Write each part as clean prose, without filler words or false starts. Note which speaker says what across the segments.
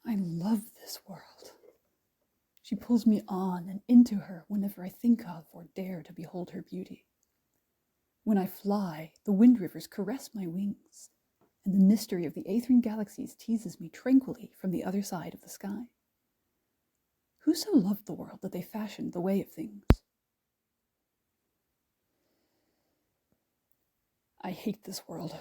Speaker 1: I love this world. She pulls me on and into her whenever I think of or dare to behold her beauty. When I fly, the wind rivers caress my wings, and the mystery of the Eithran galaxies teases me tranquilly from the other side of the sky. Who so loved the world that they fashioned the way of things? I hate this world.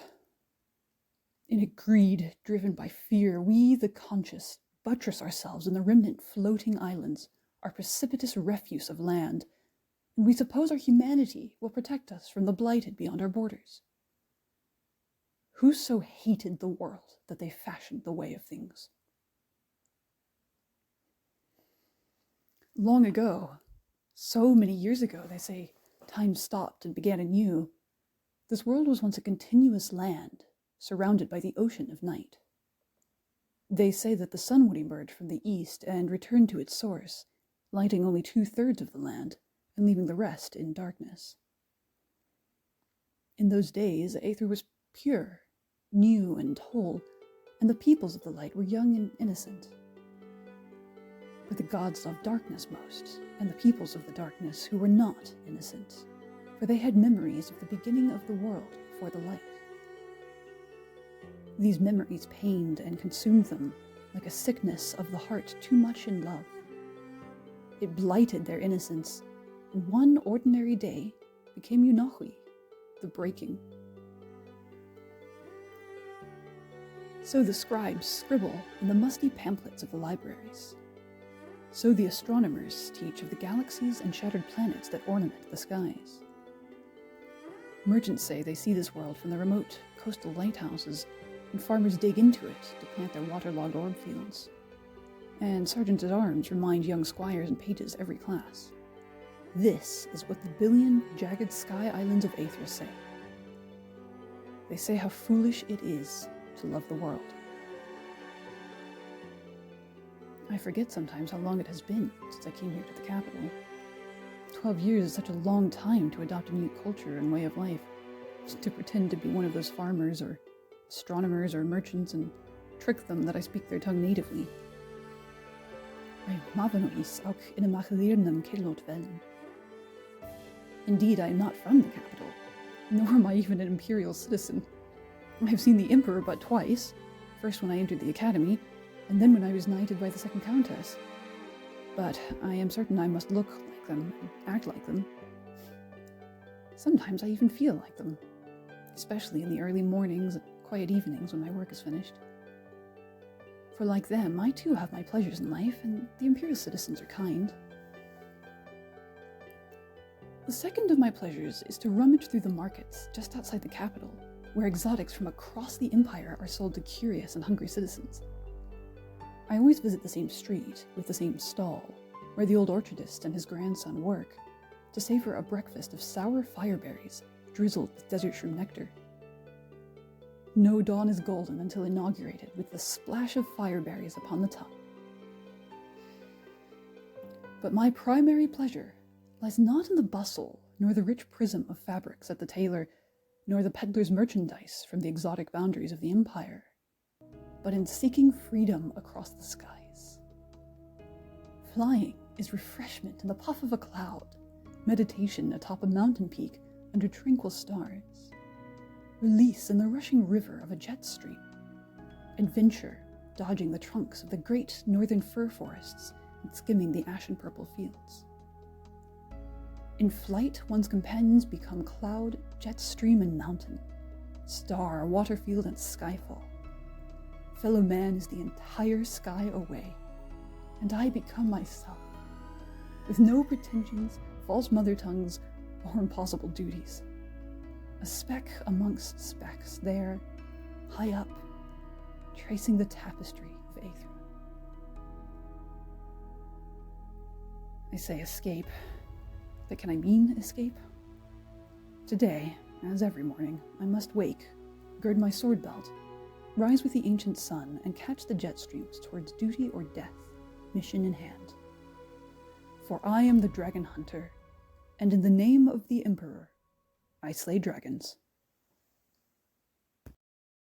Speaker 1: In a greed driven by fear, we, the conscious, buttress ourselves in the remnant floating islands, our precipitous refuse of land, and we suppose our humanity will protect us from the blighted beyond our borders. Who so hated the world that they fashioned the way of things? Long ago, so many years ago, they say, time stopped and began anew. This world was once a continuous land, surrounded by the ocean of night. They say that the sun would emerge from the east and return to its source, lighting only 2/3 of the land and leaving the rest in darkness. In those days, Eithra was pure, new and whole, and the peoples of the light were young and innocent. But the gods loved darkness most, and the peoples of the darkness who were not innocent, for they had memories of the beginning of the world before the light. These memories pained and consumed them like a sickness of the heart too much in love. It blighted their innocence, and one ordinary day became Junochui, the breaking. So the scribes scribble in the musty pamphlets of the libraries. So the astronomers teach of the galaxies and shattered planets that ornament the skies. Merchants say they see this world from the remote coastal lighthouses, and farmers dig into it to plant their waterlogged orb fields. And sergeants-at-arms remind young squires and pages every class. This is what the billion jagged sky islands of Eithra say. They say how foolish it is to love the world. I forget sometimes how long it has been since I came here to the capital. 12 years is such a long time to adopt a new culture and way of life, to pretend to be one of those farmers or astronomers or merchants and trick them that I speak their tongue natively. Indeed, I am not from the capital, nor am I even an imperial citizen. I have seen the emperor but twice, first when I entered the academy, and then when I was knighted by the second countess. But I am certain I must look like them and act like them. Sometimes I even feel like them, especially in the early mornings and quiet evenings when my work is finished. For like them, I too have my pleasures in life, and the imperial citizens are kind. The second of my pleasures is to rummage through the markets just outside the capital, where exotics from across the empire are sold to curious and hungry citizens. I always visit the same street with the same stall, where the old orchardist and his grandson work, to savor a breakfast of sour fireberries drizzled with desert shroom nectar. No dawn is golden until inaugurated with the splash of fireberries upon the tongue. But my primary pleasure lies not in the bustle, nor the rich prism of fabrics at the tailor, nor the peddler's merchandise from the exotic boundaries of the empire, but in seeking freedom across the skies. Flying is refreshment in the puff of a cloud, meditation atop a mountain peak under tranquil stars, release in the rushing river of a jet stream, adventure dodging the trunks of the great northern fir forests and skimming the ashen-purple fields. In flight, one's companions become cloud, jet stream, and mountain, star, waterfield, and skyfall. Fellow man is the entire sky away, and I become myself, with no pretensions, false mother tongues, or impossible duties. A speck amongst specks there, high up, tracing the tapestry of Eithra. I say escape, but can I mean escape? Today, as every morning, I must wake, gird my sword belt, rise with the ancient sun, and catch the jet streams towards duty or death, mission in hand. For I am the dragon hunter, and in the name of the Emperor, I slay dragons.